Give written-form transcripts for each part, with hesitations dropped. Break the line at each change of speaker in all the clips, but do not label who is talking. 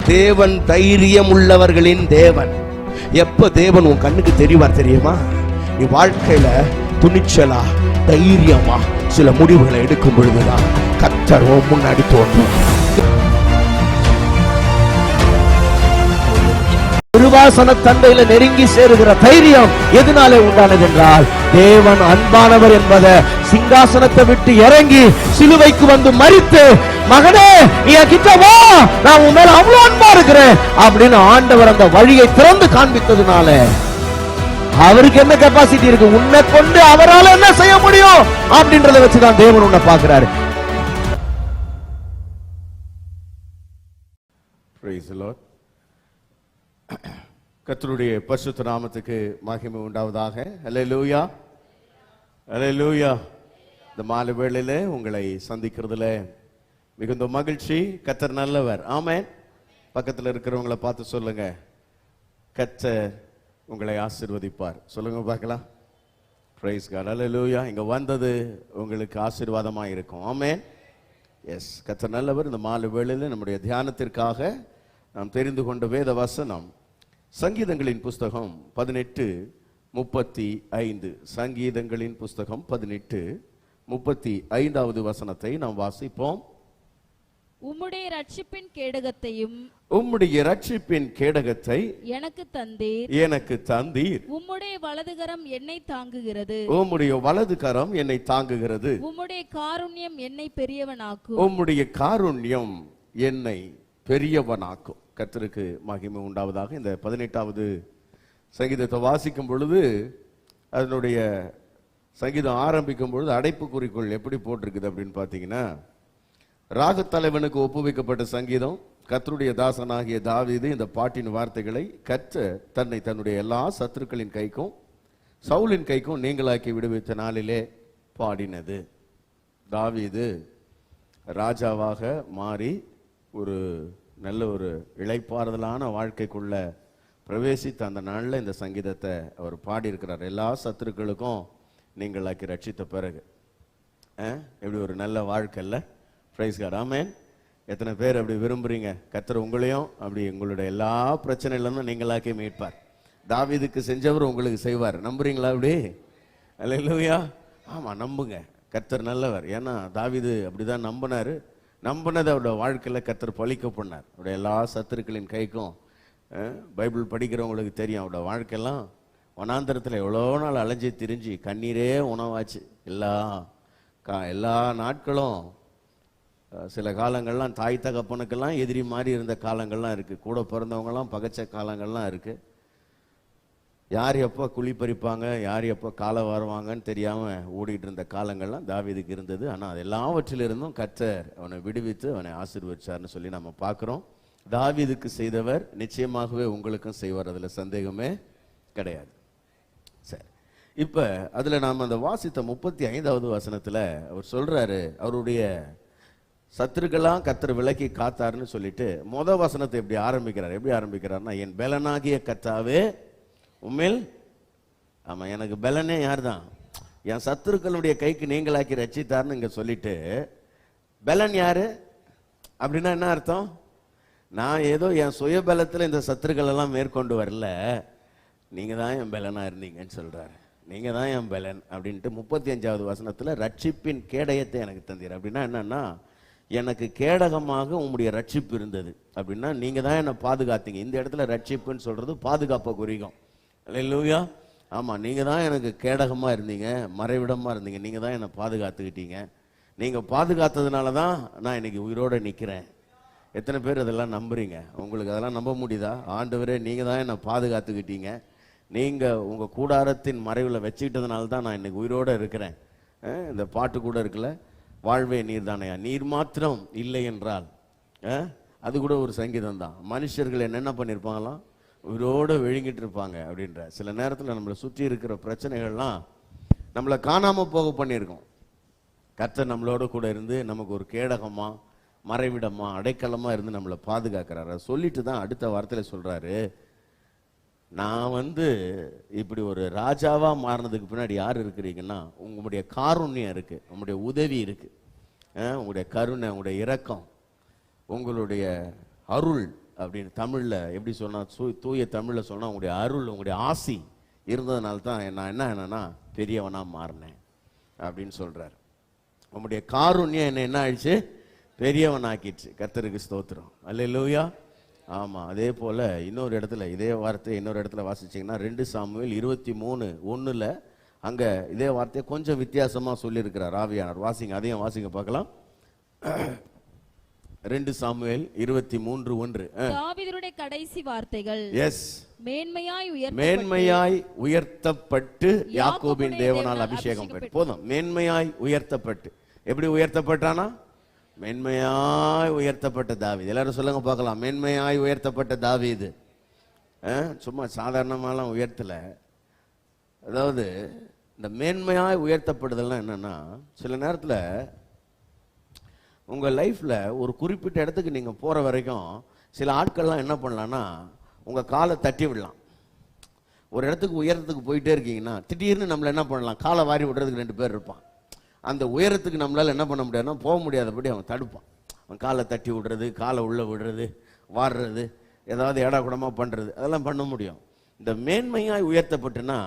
தேவன் தைரியம் உள்ளவர்களின் தேவன். எப்ப தேவன் உன் கண்ணுக்கு தெரிவார் தெரியுமா? நீ வாழ்க்கையில துணிச்சலா தைரியமா சில முடிவுகளை எடுக்கும் பொழுதுதான் கர்த்தர் முன்னாடி தோன்றும். திருவாசன தந்தையில நெருங்கி சேருகிற தைரியம் எதனாலே உண்டானது என்றால், தேவன் அன்பானவர் என்பதை சிங்காசனத்தை விட்டு இறங்கி சிலுவைக்கு வந்து மரித்து, மகனே நீ கிட்ட வா, நான் உன் மேல அவ்வளவு அன்பா இருக்கிறேன் அப்படின்னு ஆண்டவர் அந்த வழியை திறந்து காண்பித்ததுனால அவருக்கு என்ன கெப்பாசிட்டி இருக்கு, உன்னை கொண்டு அவரால் என்ன செய்ய முடியும் அப்படின்றத வச்சுதான் தேவன் உன்னை பார்க்கிறாரு. Praise the Lord. கர்த்தருடைய பரிசுத்த நாமத்துக்கு மகிமை உண்டாவதாக. ஹல்லேலூயா, ஹல்லேலூயா. இந்த மாலை வேளையில உங்களை சந்திக்கிறதுல மிகுந்த மகிழ்ச்சி. கர்த்தர் நல்லவர். ஆமென். பக்கத்தில் இருக்கிறவங்களை பார்த்து சொல்லுங்க, கர்த்தர் உங்களை ஆசீர்வதிப்பார். சொல்லுங்க பார்க்கலாம். Praise God. ஹல்லேலூயா. இங்க வந்தது உங்களுக்கு ஆசீர்வாதமாக இருக்கும். ஆமென். எஸ், கர்த்தர் நல்லவர். இந்த மாலை வேளையில நம்முடைய தியானத்திற்காக நாம் தெரிந்து கொண்ட வேத வசனம் சங்கீதங்களின் புஸ்தகம் 18:35. சங்கீதங்களின் புஸ்தகம் 18:35 வசனத்தை நாம் வாசிப்போம்.
உம்முடைய ரட்சிப்பின் கேடகத்தையும்
உம்முடைய ரட்சிப்பின் கேடகத்தை எனக்கு தந்தீர்.
உம்முடைய வலதுகரம் என்னை தாங்குகிறது.
உம்முடைய வலதுகரம் என்னை தாங்குகிறது.
உம்முடைய காருண்யம் என்னை பெரியவனாக்கும்.
உம்முடைய காருண்யம் என்னை பெரியவனாக்கும். கர்த்தருக்கு மகிமை உண்டாவதாக. இந்த 18வது சங்கீதத்தை வாசிக்கும் பொழுது, அதனுடைய சங்கீதம் ஆரம்பிக்கும் பொழுது அடைப்பு குறிக்குள் எப்படி போட்டிருக்குது அப்படின்னு பார்த்தீங்கன்னா, ராகத்தலைவனுக்கு ஒப்புவிக்கப்பட்ட சங்கீதம். கர்த்தருடைய தாசனாகிய தாவீது இந்த பாட்டின் வார்த்தைகளை கர்த்தர் தன்னை தன்னுடைய எல்லா சத்துருக்களின் கைக்கும் சவுலின் கைக்கும் நீங்களாக்கி விடுவித்த நாளிலே பாடினது. தாவீது ராஜாவாக மாறி ஒரு நல்ல ஒரு இளைப்பாறுதலான வாழ்க்கைக்குள்ள பிரவேசித்த அந்த நாளில் இந்த சங்கீதத்தை அவர் பாடியிருக்கிறார். எல்லா சத்துருக்களுக்கும் நீங்களாக்கி ரட்சித்த பிறகு எப்படி ஒரு நல்ல வாழ்க்கை இல்லை? Praise God. ஆமென். எத்தனை பேர் அப்படி விரும்புறீங்க? கர்த்தர் உங்களையும் அப்படி உங்களுடைய எல்லா பிரச்சனையிலிருந்தும் நீங்களாக்கி மீட்பார். தாவீதுக்கு செஞ்சவர் உங்களுக்கு செய்வார். நம்புறீங்களா? அப்படி அல்லேலூயா. ஆமாம், நம்புங்க. கர்த்தர் நல்லவர். ஏன்னா தாவீது அப்படிதான் நம்பினாரு. நம்பினது அவருடைய வாழ்க்கையில் கர்த்தர் பழிக்க பண்ணார். அவருடைய எல்லா சத்துருக்களின் கைக்கும். பைபிள் படிக்கிறவங்களுக்கு தெரியும், அவருடைய வாழ்க்கையெல்லாம் வனாந்தரத்தில் எவ்வளோ நாள் அலைஞ்சி திரிஞ்சு கண்ணீரே உணவாச்சு. எல்லா நாட்களும் சில காலங்கள்லாம் தாய் தகப்பனுக்கெல்லாம் எதிரி மாதிரி இருந்த காலங்கள்லாம் இருக்குது. கூட பிறந்தவங்கலாம் பகைச்ச காலங்கள்லாம் இருக்குது. யார் எப்போ குழி பறிப்பாங்க, யார் எப்போ காலை வருவாங்கன்னு தெரியாமல் ஓடிட்டு இருந்த காலங்கள்லாம் தாவீதுக்கு இருந்தது. ஆனால் அது எல்லாவற்றிலிருந்தும் கர்த்தர் அவனை விடுவித்து அவனை ஆசீர்வதிச்சார்னு சொல்லி நம்ம பார்க்குறோம். தாவீதுக்கு செய்தவர் நிச்சயமாகவே உங்களுக்கும் செய்வார், அதில் சந்தேகமே கிடையாது. சரி, இப்போ அதில் நாம் அந்த வாசித்த 35வது வசனத்தில் அவர் சொல்கிறாரு, அவருடைய சத்துருக்கெல்லாம் கர்த்தர் விலக்கி காத்தாருன்னு சொல்லிட்டு வசனத்தை எப்படி ஆரம்பிக்கிறார்னா, என் பெலனாகிய கர்த்தாவே உண்மையில். ஆமாம், எனக்கு பலனே யார் தான்? என் சத்துருக்களுடைய கைக்கு நீங்களாக்கி ரட்சித்தார்னு இங்கே சொல்லிட்டு, பலன் யாரு அப்படின்னா என்ன அர்த்தம்? நான் ஏதோ என் சுய பலத்தில் இந்த சத்துருக்கள் எல்லாம் மேற்கொண்டு வரல, நீங்கள் தான் என் பலனாக இருந்தீங்கன்னு சொல்கிறாரு. நீங்கள் தான் என் பலன் அப்படின்ட்டு 35வது வசனத்தில் ரட்சிப்பின் கேடயத்தை எனக்கு தந்தீர். அப்படின்னா என்னன்னா, எனக்கு கேடகமாக உங்களுடைய ரட்சிப்பு இருந்தது. அப்படின்னா நீங்கள் தான் என்னை பாதுகாத்தீங்க. இந்த இடத்துல ரட்சிப்புன்னு சொல்கிறது பாதுகாப்பை குறிக்கும். அல்லேலூயா. ஆமாம், நீங்கள் தான் எனக்கு கேடகமாக இருந்தீங்க, மறைவிடமாக இருந்தீங்க. நீங்கள் தான் என்னை பாதுகாத்துக்கிட்டீங்க. நீங்கள் பாதுகாத்ததுனால தான் நான் இன்னைக்கு உயிரோடு நிற்கிறேன். எத்தனை பேர் அதெல்லாம் நம்புறீங்க? உங்களுக்கு அதெல்லாம் நம்ப முடியுதா? ஆண்டவரே, நீங்கள் தான் என்னை பாதுகாத்துக்கிட்டீங்க, நீங்கள் உங்கள் கூடாரத்தின் மறைவில் வச்சுக்கிட்டதுனால தான் நான் இன்னைக்கு உயிரோடு இருக்கிறேன். இந்த பாட்டு கூட இருக்குல்ல, வாழ்வே நீர் தானையா, நீர் மாத்திரம் இல்லை என்றால். அது கூட ஒரு சங்கீதம் தான். மனுஷர்கள் என்ன பண்ணியிருப்பாங்களாம்? உயிரோடு விழுங்கிட்டு இருப்பாங்க அப்படின்ற. சில நேரத்தில் நம்மளை சுற்றி இருக்கிற பிரச்சனைகள்லாம் நம்மளை காணாமல் போக பண்ணியிருக்கோம். கர்த்தர் நம்மளோட கூட இருந்து நமக்கு ஒரு கேடகமா, மறைவிடமா, அடைக்கலமா இருந்து நம்மளை பாதுகாக்கிறாரு. சொல்லிட்டு தான் அடுத்த வார்த்தையில் சொல்றாரு, நான் இப்படி ஒரு ராஜாவா மாறினதுக்கு பின்னாடி யார் இருக்கிறீங்கன்னா, உங்களுடைய காருண்யம் இருக்கு, உங்களுடைய உதவி இருக்கு, உங்களுடைய கருணை, உங்களுடைய இரக்கம், உங்களுடைய அருள் அப்படின்னு தமிழில் எப்படி சொன்னால் தூய தமிழில் சொன்னால் உங்களுடைய அருள் உங்களுடைய ஆசி இருந்ததுனால தான் நான் என்னன்னா பெரியவனாக மாறினேன் அப்படின்னு சொல்கிறார். உங்களுடைய காருண்யம் என்ன ஆயிடுச்சு, பெரியவனாக்கிடுச்சு. கர்த்தருக்கு ஸ்தோத்திரம், அல்லேலூயா. ஆமாம், அதே போல் இன்னொரு இடத்துல இதே வார்த்தையை இன்னொரு இடத்துல வாசிச்சிங்கன்னா 2 சாமுவேல் 23:1 அங்கே இதே வார்த்தையை கொஞ்சம் வித்தியாசமாக சொல்லியிருக்கிறார் ஆவியானவர். வாசிங்க, அதையும் வாசிங்க பார்க்கலாம். 2 சாமுவேல் 23:1.
தாவீதுடைய கடைசி வார்த்தைகள்.
எஸ்,
மேன்மையாய்
உயர்த்தப்பட்டு யாக்கோபின் தேவனால் அபிஷேகம் பெற்று. போதும், மேன்மையாய் உயர்த்தப்பட்டு. எப்படி உயர்த்தப்பட்டானா, மேன்மையாய் உயர்த்தப்பட்ட தாவீது. எல்லாரும் சொல்லுங்க பார்க்கலாம், மேன்மையாய் உயர்த்தப்பட்ட தாவீது. சும்மா சாதாரணமாலாம் உயர்த்தலை. அதாவது இந்த மேன்மையாய் உயர்த்தப்படுதல்லாம் என்னன்னா, சில நேரத்தில் உங்கள் லைஃப்பில் ஒரு குறிப்பிட்ட இடத்துக்கு நீங்கள் போகிற வரைக்கும் சில ஆட்கள்லாம் என்ன பண்ணலான்னா உங்கள் காலை தட்டி விடலாம். ஒரு இடத்துக்கு உயரத்துக்கு போயிட்டே இருக்கீங்கன்னா திடீர்னு நம்மளை என்ன பண்ணலாம், காலை வாரி விடுறதுக்கு 2 பேர் இருப்பான். அந்த உயரத்துக்கு நம்மளால் என்ன பண்ண முடியாதுன்னா போக முடியாதபடி அவன் தடுப்பான். அவன் காலை தட்டி விடுறது, காலை உள்ளே விடுறது, வாடுறது, ஏதாவது ஏடா கூடமாக பண்ணுறது, அதெல்லாம் பண்ண முடியும். இந்த மேன்மையாய் உயர்த்தப்பட்டுன்னா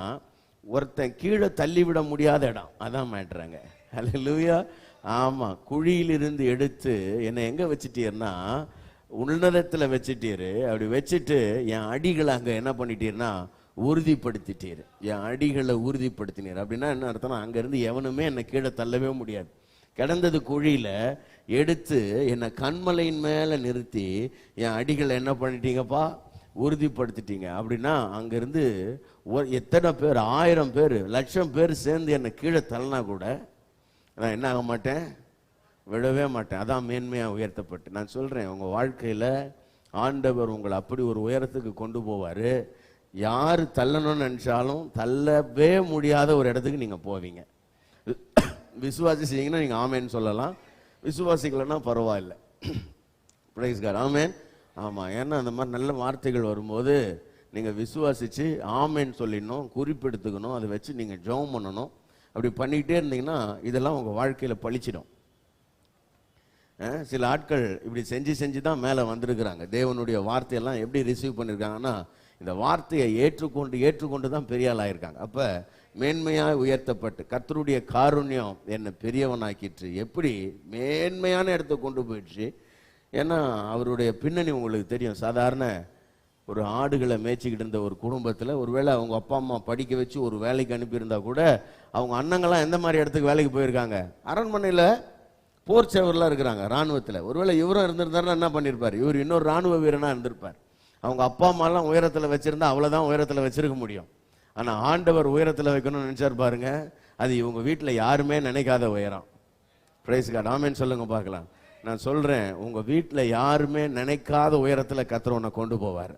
ஒருத்தன் கீழே தள்ளிவிட முடியாத இடம், அதான் மாட்டுறாங்க. அல்லேலூயா. ஆமாம், குழியிலிருந்து எடுத்து என்னை எங்கே வச்சுட்டீர்னா உன்னதத்தில் வச்சுட்டீரு. அப்படி வச்சுட்டு என் அடிகளை அங்கே என்ன பண்ணிட்டீர்னா உறுதிப்படுத்திட்டீர். என் அடிகளை உறுதிப்படுத்தினீர். அப்படின்னா என்ன அர்த்தம்னா, அங்கேருந்து எவனுமே என்னை கீழே தள்ளவே முடியாது. கிடந்தது குழியில் எடுத்து என்னை கண்மலையின் மேலே நிறுத்தி என் அடிகளை என்ன பண்ணிட்டீங்கப்பா, உறுதிப்படுத்திட்டீங்க. அப்படின்னா அங்கேருந்து எத்தனை பேர், 1000 பேர், 1,00,000 பேர் சேர்ந்து என்னை கீழே தள்ளினா கூட நான் என்ன ஆக மாட்டேன், விடவே மாட்டேன். அதான் மேன்மையாக உயர்த்தப்பட்டு. நான் சொல்கிறேன், உங்கள் வாழ்க்கையில் ஆண்டவர் உங்களை அப்படி ஒரு உயரத்துக்கு கொண்டு போவார். யார் தள்ளணும்னு நினச்சாலும் தள்ளவே முடியாத ஒரு இடத்துக்கு நீங்கள் போவீங்க. விசுவாசிச்சிங்கன்னா நீங்கள் ஆமேன்னு சொல்லலாம், விசுவாசிக்கலன்னா பரவாயில்லை. பிரைஸ் காட், ஆமேன். ஆமாம், ஏன்னா அந்த மாதிரி நல்ல வார்த்தைகள் வரும்போது நீங்கள் விசுவாசித்து ஆமேன்னு சொல்லிடணும், குறிப்பெடுத்துக்கணும், அதை வச்சு நீங்கள் ஜெபம் பண்ணணும். அப்படி பண்ணிக்கிட்டே இருந்தீங்கன்னா இதெல்லாம் உங்கள் வாழ்க்கையில் பழிச்சிடும். சில ஆட்கள் இப்படி செஞ்சு தான் மேலே வந்திருக்கிறாங்க. தேவனுடைய வார்த்தையெல்லாம் எப்படி ரிசீவ் பண்ணியிருக்காங்கன்னா, இந்த வார்த்தையை ஏற்றுக்கொண்டு தான் பெரிய ஆள் ஆயிருக்காங்க. அப்போ மேன்மையாக உயர்த்தப்பட்டு கர்த்தருடைய காருண்யம் என்னை பெரியவனாக்கிட்டு எப்படி மேன்மையான இடத்த கொண்டு போயிடுச்சு. ஏன்னா அவருடைய பின்னணி உங்களுக்கு தெரியும். சாதாரண ஒரு ஆடுகளை மேய்ச்சிக்கிட்டு இருந்த ஒரு குடும்பத்தில் ஒருவேளை அவங்க அப்பா அம்மா படிக்க வச்சு ஒரு வேலைக்கு அனுப்பியிருந்தா கூட அவங்க அண்ணங்கள்லாம் எந்த மாதிரி இடத்துக்கு வேலைக்கு போயிருக்காங்க, அரண்மனையில் போர் சேவர்லாம் இருக்கிறாங்க, இராணுவத்தில். ஒருவேளை இவரும் இருந்திருந்தாருன்னா என்ன பண்ணியிருப்பார், இவர் இன்னொரு இராணுவ வீரனாக இருந்திருப்பார். அவங்க அப்பா அம்மாலாம் உயரத்தில் வச்சுருந்தா அவ்வளோதான் உயரத்தில் வச்சிருக்க முடியும். ஆனால் ஆண்டவர் உயரத்தில் வைக்கணும்னு நினச்சார் பாருங்க, அது இவங்க வீட்டில் யாருமே நினைக்காத உயரம். பிரைஸ் காட், ஆமேன்னு சொல்லுங்க பார்க்கலாம். நான் சொல்கிறேன், உங்கள் வீட்டில் யாருமே நினைக்காத உயரத்தில் கர்த்தர் உன்னை கொண்டு போவார்.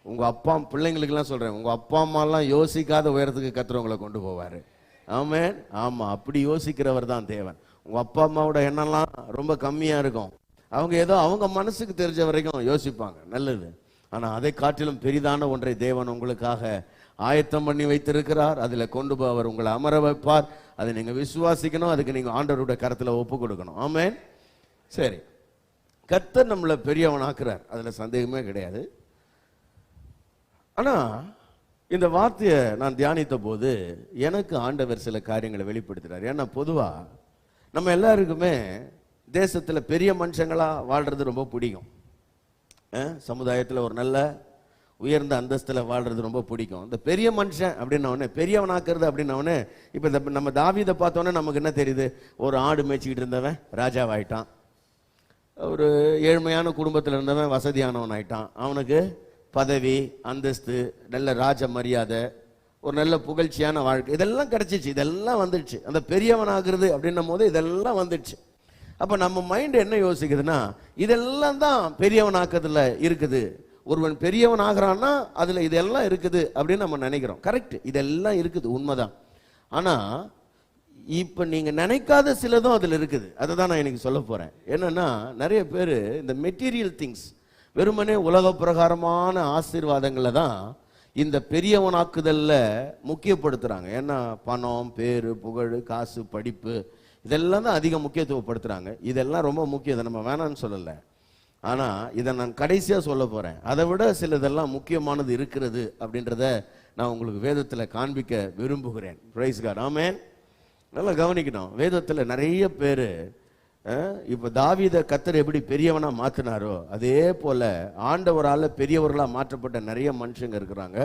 உங்கள் அப்பா பிள்ளைங்களுக்கெல்லாம் சொல்கிறேன், உங்கள் அப்பா அம்மாலாம் யோசிக்காத உயரத்துக்கு கர்த்தர் உங்களை கொண்டு போவார். ஆமேன். ஆமாம், அப்படி யோசிக்கிறவர் தான் தேவன். உங்கள் அப்பா அம்மாவோட எண்ணம்லாம் ரொம்ப கம்மியாக இருக்கும். அவங்க ஏதோ அவங்க மனசுக்கு தெரிஞ்ச வரைக்கும் யோசிப்பாங்க, நல்லது. ஆனால் அதை காட்டிலும் பெரிதான ஒன்றை தேவன் உங்களுக்காக ஆயத்தம் பண்ணி வைத்திருக்கிறார். அதில் கொண்டு போய் அவர் உங்களை அமர வைப்பார். அதை நீங்கள் விசுவாசிக்கணும், அதுக்கு நீங்கள் ஆண்டவருடைய கருத்தில் ஒப்பு கொடுக்கணும். ஆமேன். சரி, கர்த்தர் நம்மளை பெரியவனாக்குறார், அதில் சந்தேகமே கிடையாது. ஆனால் இந்த வார்த்தையை நான் தியானித்த போது எனக்கு ஆண்டவர் சில காரியங்களை வெளிப்படுத்துகிறார். ஏன்னா பொதுவாக நம்ம எல்லாருக்குமே தேசத்தில் பெரிய மனுஷங்களாக வாழ்கிறது ரொம்ப பிடிக்கும். சமுதாயத்தில் ஒரு நல்ல உயர்ந்த அந்தஸ்தில் வாழ்கிறது ரொம்ப பிடிக்கும். இந்த பெரிய மனுஷன் அப்படின்னவனே, பெரியவனாக்குறது அப்படின்னவனே, இப்போ இந்த நம்ம தாவீதை பார்த்தோன்னே நமக்கு என்ன தெரியுது, ஒரு ஆடு மேய்ச்சிக்கிட்டு இருந்தவன் ராஜாவாயிட்டான், ஒரு ஏழ்மையான குடும்பத்தில் இருந்தவன் வசதியானவன் ஆயிட்டான், அவனுக்கு பதவி அந்தஸ்து நல்ல ராஜ மரியாதை ஒரு நல்ல புகழ்ச்சியான வாழ்க்கை இதெல்லாம் கிடைச்சிச்சு, இதெல்லாம் வந்துடுச்சு. அந்த பெரியவனாகிறது அப்படின்னும் போது இதெல்லாம் வந்துடுச்சு. அப்போ நம்ம மைண்ட் என்ன யோசிக்குதுன்னா, இதெல்லாம் தான் பெரியவனாக்கிறதுல இருக்குது. ஒருவன் பெரியவன் ஆகிறான்னா அதில் இதெல்லாம் இருக்குது அப்படின்னு நம்ம நினைக்கிறோம். கரெக்ட், இதெல்லாம் இருக்குது, உண்மைதான். ஆனால் இப்போ நீங்கள் நினைக்காத சிலதும் அதில் இருக்குது. அதை தான் நான் இன்னைக்கு சொல்ல போகிறேன். என்னன்னா, நிறைய பேர் இந்த மெட்டீரியல் திங்ஸ், வெறுமனே உலக பிரகாரமான ஆசீர்வாதங்களை தான் இந்த பெரியவனாக்குதல்ல முக்கியப்படுத்துகிறாங்க. ஏன்னா பணம், பேர், புகழ், காசு, படிப்பு இதெல்லாம் தான் அதிக முக்கியத்துவப்படுத்துகிறாங்க. இதெல்லாம் ரொம்ப முக்கியம், நம்ம வேணான்னு சொல்லலை. ஆனா இதை நான் கடைசியா சொல்ல போறேன். அதை விட சிலதெல்லாம் முக்கியமானது இருக்கிறது அப்படின்றத நான் உங்களுக்கு வேதத்துல காண்பிக்க விரும்புகிறேன். Praise God. ஆமென். நல்லா கவனிக்கணும். வேதத்துல நிறைய பேரு இப்ப தாவீதை கர்த்தர் எப்படி பெரியவனா மாத்தினாரோ அதே போல ஆண்டவரால பெரியவர்களா மாற்றப்பட்ட நிறைய மனுஷங்க இருக்கிறாங்க.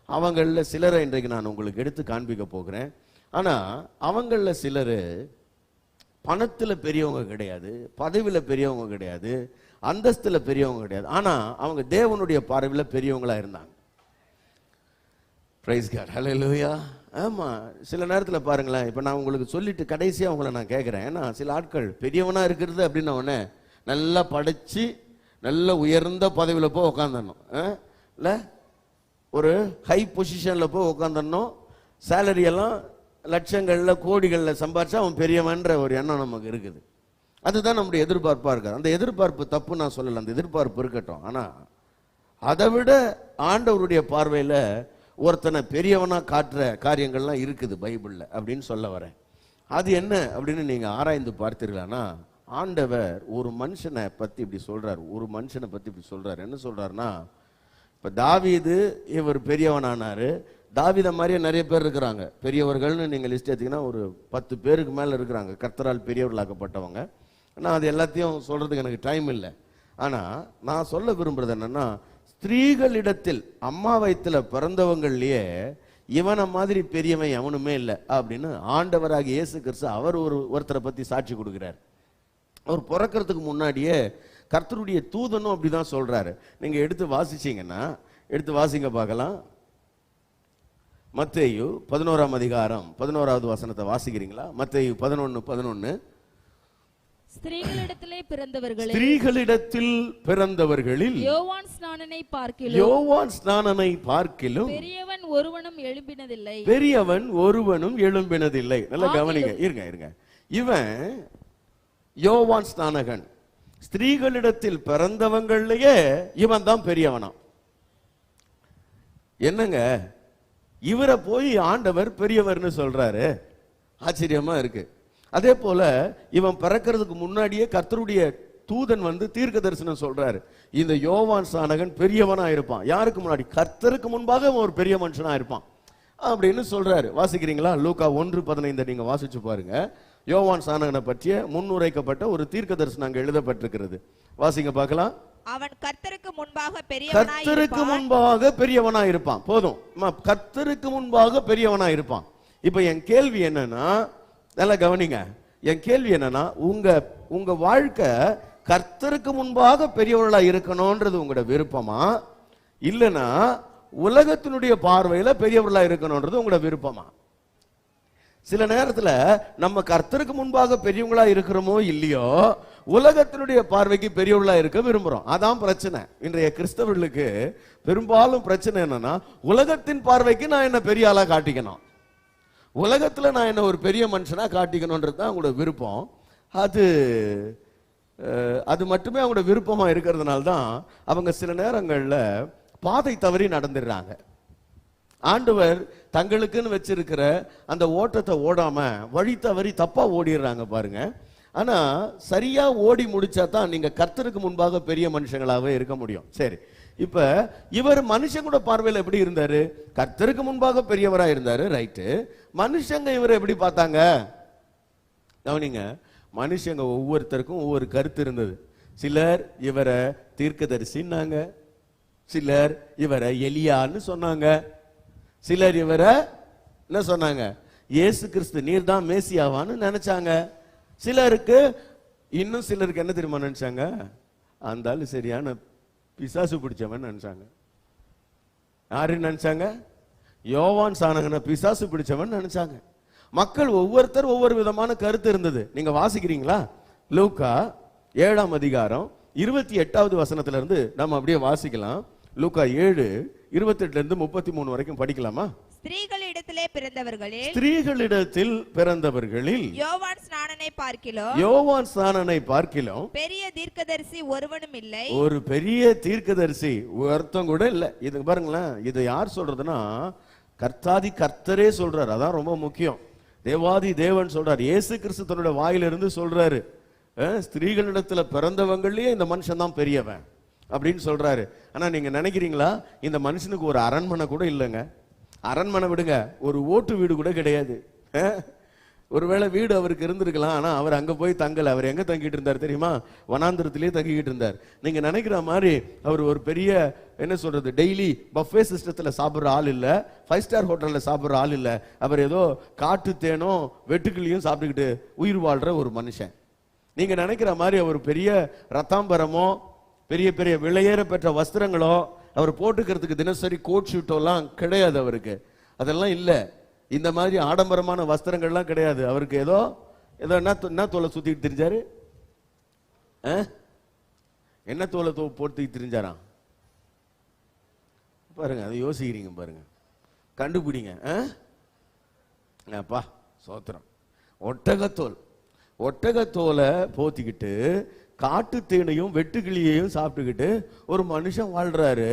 அவங்கள சிலரை இன்றைக்கு நான் உங்களுக்கு எடுத்து காண்பிக்க போகிறேன். ஆனா அவங்கள சிலரு பணத்துல பெரியவங்க கிடையாது, பதவியில பெரியவங்க கிடையாது, அந்தஸ்துல பெரியவங்க கிடையாது. ஆனா அவங்க தேவனுடைய பார்வையில பெரியவங்களா இருந்தாங்க. Praise God. ஹல்லேலூயா. ஆமா, சில நேரத்தில் பாருங்களேன், இப்போ நான் உங்களுக்கு சொல்லிட்டு கடைசியாக உங்களை நான் கேட்குறேன். ஏன்னா சில ஆட்கள் பெரியவனா இருக்கிறது அப்படின்ன உடனே நல்லா படித்து நல்ல உயர்ந்த பதவியில் போய் உட்காந்துடணும், இல்லை ஒரு ஹை பொசிஷனில் போய் உட்காந்துடணும், சேலரியெல்லாம் லட்சங்களில் கோடிகளில் சம்பாரிச்சா அவன் பெரியவன்ற ஒரு எண்ணம் நமக்கு இருக்குது. அதுதான் நம்முடைய எதிர்பார்ப்பாக இருக்காது. அந்த எதிர்பார்ப்பு தப்பு நான் சொல்லலை, அந்த எதிர்பார்ப்பு இருக்கட்டும். ஆனால் அதை விட ஆண்டவருடைய பார்வையில் ஒருத்தனை பெரியவனா காட்டுற காரியங்கள்லாம் இருக்குது பைபிள்ல அப்படின்னு சொல்ல வரேன். அது என்ன அப்படின்னு நீங்க ஆராய்ந்து பார்த்தீர்களானா, ஆண்டவர் ஒரு மனுஷனை பத்தி இப்படி சொல்றாரு. ஒரு மனுஷனை பத்தி இப்படி சொல்றாரு. என்ன சொல்றாருன்னா, இப்ப தாவீது இவர் பெரியவனானாரு. தாவீத மாதிரியே நிறைய பேர் இருக்கிறாங்க பெரியவர்கள்னு நீங்க லிஸ்ட் எடுத்தீங்கன்னா ஒரு 10 பேருக்கு மேல இருக்கிறாங்க கர்த்தரால் பெரியவர்களாக்கப்பட்டவங்க. நான் அது எல்லாத்தையும் சொல்றதுக்கு எனக்கு டைம் இல்லை. ஆனா நான் சொல்ல விரும்புறது என்னன்னா, ஸ்திரீகளிடத்தில் அம்மா வயித்துல பிறந்தவங்கள்லயே இவனை மாதிரி பெரியவன் எவனுமே இல்லை அப்படின்னு ஆண்டவராகிய இயேசு கிறிஸ்து அவர் ஒருத்தரை பத்தி சாட்சி கொடுக்கிறார். அவர் பிறக்கிறதுக்கு முன்னாடியே கர்த்தருடைய தூதனும் அப்படிதான் சொல்றாரு. நீங்க எடுத்து வாசிச்சீங்கன்னா எடுத்து வாசிங்க பார்க்கலாம். மத்தேயு 11ஆம் அதிகாரம் 11வது வசனத்தை வாசிக்கிறீங்களா? மத்தேயு 11:11.
ஸ்திரீகளிடத்திலே பிறந்தவர்களே,
ஸ்திரீகளிடத்தில் பிறந்தவர்களில்
யோவான் ஸ்நானனை பார்க்கிலும்
பெரியவன்
ஒருவனும் எழும்பினதில்லை.
பெரியவன் ஒருவனும் எழும்பினதில்லை. நல்லா கவனிங்க. இருங்க. இவன் யோவான் ஸ்நானகன் ஸ்திரீகளிடத்தில் பிறந்தவங்களையே இவன் தான் பெரியவனா. என்னங்க இவரை போய் ஆண்டவர் பெரியவர்னு சொல்றாரு, ஆச்சரியமா இருக்கு. அதே போல இவன் பிறக்கிறதுக்கு முன்னாடியே கர்த்தருடைய தூதன் வந்து தீர்க்க தரிசனம் சொல்றாரு, இந்த யோவான் ஸ்நானகன் பெரியவனா இருப்பான். யாருக்கு முன்னாடி? கர்த்தருக்கு முன்பாக அவன் ஒரு பெரிய மனுஷனா இருப்பான் அப்படின்னு சொல்றாரு. வாசிக்கிறீங்களா? லூக்கா 1:15 நீங்க வாசிச்சு பாருங்க. யோவான் ஸ்நானகனை பற்றிய முன்னுரைக்கப்பட்ட ஒரு தீர்க்க தரிசனம் அங்க எழுதப்பட்டிருக்கிறது. வாசிங்க பார்க்கலாம்.
அவன் கர்த்தருக்கு முன்பாக
பெரியவனா இருப்பான். போதும், கர்த்தருக்கு முன்பாக பெரியவனா இருப்பான். இப்ப என் கேள்வி என்னன்னா, நல்லா கவனிங்க, என் கேள்வி என்னன்னா, உங்க வாழ்க்கை கர்த்தருக்கு முன்பாக பெரியவர்களா இருக்கணும்ன்றது உங்களோட விருப்பமா, இல்லைன்னா உலகத்தினுடைய பார்வையில பெரியவர்களா இருக்கணும்ன்றது உங்களோட விருப்பமா? சில நேரத்துல நம்ம கர்த்தருக்கு முன்பாக பெரியவங்களா இருக்கிறோமோ இல்லையோ, உலகத்தினுடைய பார்வைக்கு பெரியவர்களா இருக்க விரும்புறோம். அதான் பிரச்சனை. இன்றைய கிறிஸ்தவர்களுக்கு பெரும்பாலும் பிரச்சனை என்னன்னா, உலகத்தின் பார்வைக்கு நான் என்ன பெரிய ஆளா காட்டிக்கணும், உலகத்துல நான் என்ன ஒரு பெரிய மனுஷனா காட்டிக்கணும்ன்றது தான் அவங்களோட விருப்பம். அது மட்டுமே அவங்களோட விருப்பமா இருக்கிறதுனால தான் அவங்க சில நேரங்கள்ல பாதை தவறி நடந்துடுறாங்க. ஆண்டவர் தங்களுக்குன்னு வச்சிருக்கிற அந்த ஓட்டத்தை ஓடாம வழி தவறி தப்பா ஓடிடுறாங்க பாருங்க. ஆனா சரியா ஓடி முடிச்சா தான் நீங்க கர்த்தருக்கு முன்பாக பெரிய மனுஷங்களாவே இருக்க முடியும். சரி, இப்ப இவர் மனுஷங்களோட பார்வையில் எப்படி இருந்தாரு? கர்த்தருக்கு முன்பாக பெரியவரா இருந்தாரு, ரைட்டு. மனுஷங்க இவரை எப்படி பார்த்தாங்க? கவனிங்க, மனுஷங்க ஒவ்வொருத்தருக்கும் ஒவ்வொரு கருத்து இருந்தது. சிலர் இவரை தீர்க்கதரிசின்னாங்க, சிலர் இவரை எலியான்னு சொன்னாங்க, சிலர் இவரை என்ன சொன்னாங்க, இயேசு கிறிஸ்து நீர் தான் மேசியாவான்னு நினைச்சாங்க. இன்னும் சிலருக்கு என்ன தெரியுமா நினைச்சாங்க? அந்த ஆளு சரியான பிசாசு பிடிச்சவன் நினைச்சாங்க. யாரு நினைச்சாங்க? யோவான் ஸ்நானகனை பிசாசு பிடிச்சவன் நினைச்சாங்க. மக்கள் ஒவ்வொருத்தர் ஒவ்வொரு விதமான கருத்து இருந்தது. நீங்க வாசிக்கிறீங்களா? லூக்கா 7ஆம் அதிகாரம் 28வது வசனத்துல இருந்து நம்ம அப்படியே வாசிக்கலாம். லூக்கா 7:28 33 வரைக்கும் படிக்கலாமா?
ஸ்திரீகளிடத்தில்
பிறந்தவர்களில்
யோவான் ஸ்நானனை பார்க்கிலும் பெரிய தீர்க்கதரிசி ஒருவனும் இல்லை.
ஒரு பெரிய தீர்க்கதரிசி ஒருத்தம் கூட இல்லை. இது பாருங்களேன், இது யார் சொல்றதுன்னா கர்த்தாதி கர்த்தரே சொல்றாரு. அதான் ரொம்ப முக்கியம். தேவாதி தேவன் சொல்றாரு. இயேசு கிறிஸ்து தன்னுடைய வாயிலிருந்து சொல்றாரு. ஸ்திரீகளிடத்துல பிறந்தவங்களையே இந்த மனுஷன் தான் பெரியவன் அப்படின்னு சொல்றாரு. ஆனா நீங்க நினைக்கிறீங்களா இந்த மனுஷனுக்கு ஒரு அரண்மனை கூட இல்லைங்க. அரண்மனை விடுங்க, ஒரு ஓட்டு வீடு கூட கிடையாது. ஒருவேளை வீடு அவருக்கு இருந்திருக்கலாம், ஆனா அவர் அங்க போய் தங்கல. அவர் எங்க தங்கிட்டு இருந்தார் தெரியுமா? வனாந்திரத்திலேயே தங்கிட்டு இருந்தார். நீங்க நினைக்கிற மாதிரி அவர் ஒரு பெரிய என்ன சொல்றது டெய்லி பஃபே சிஸ்டத்துல சாப்பிடுற ஆள் இல்ல, 5 ஸ்டார் ஹோட்டல்ல சாப்பிடுற ஆள் இல்ல. அவர் ஏதோ காட்டு தேனும் வெட்டுக்கிளியும் சாப்பிட்டுக்கிட்டு உயிர் வாழ்ற ஒரு மனுஷன். நீங்க நினைக்கிற மாதிரி அவர் பெரிய ரத்தாம்பரமோ பெரிய பெரிய விலையேற பெற்ற வஸ்திரங்களோ அவர் போட்டுக்கிறதுக்கு தினசரி கோட் ஷூட்டோலாம் கிடையாது அவருக்கு. அதெல்லாம் இல்லை. இந்த மாதிரி ஆடம்பரமான வஸ்திரங்கள்லாம் கிடையாது அவருக்கு. ஏதோ என்ன தோலை சுத்திட்டு தெரிஞ்சாரு? என்ன தோலை போட்டுக்கிட்டு தெரிஞ்சாராம் பாருங்க. அதை யோசிக்கிறீங்க பாருங்க, கண்டுபிடிங்க. அப்பா சோத்திரம். ஒட்டகத்தோலை போத்திக்கிட்டு காட்டு தேனையும் வெட்டுக்கிளியையும் சாப்பிட்டுக்கிட்டு ஒரு மனுஷன் வாழ்றாரு.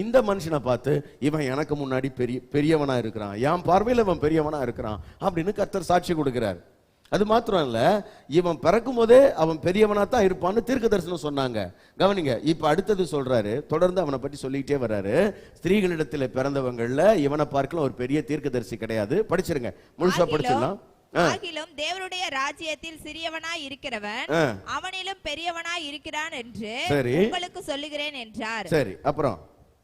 இந்த மனுஷனை பார்த்து இவன் எனக்கு முன்னாடி பெரியவனா இருக்கிறான், என் பார்வையில் இவன் பெரியவனா இருக்கிறான் அப்படின்னு கர்த்தர் சாட்சி கொடுக்கிறார். அது மாத்திரம் இல்ல, இவன் பிறக்கும் போதே அவன் பெரியவனா தான் இருப்பான்னு தீர்க்கதரிசனம் சொன்னாங்க. கவனிங்க, இப்ப அடுத்தது சொல்றாரு. தொடர்ந்து அவனை பற்றி சொல்லிக்கிட்டே வர்றாரு. ஸ்திரீகளிடத்துல பிறந்தவங்கள்ல இவனை பார்க்கலாம் ஒரு பெரிய தீர்க்கதரிசி கிடையாது. படிச்சிருங்க, முழுசா படிச்சிடலாம்.
ஆகிலும் தேவனுடைய ராஜ்யத்தில் சிறியவனாய் இருக்கிறவன் அவனிலும் பெரியவனாய் இருக்கிறான் என்று உங்களுக்கு சொல்லுகிறேன் என்றார்.
சரி, அப்புறம்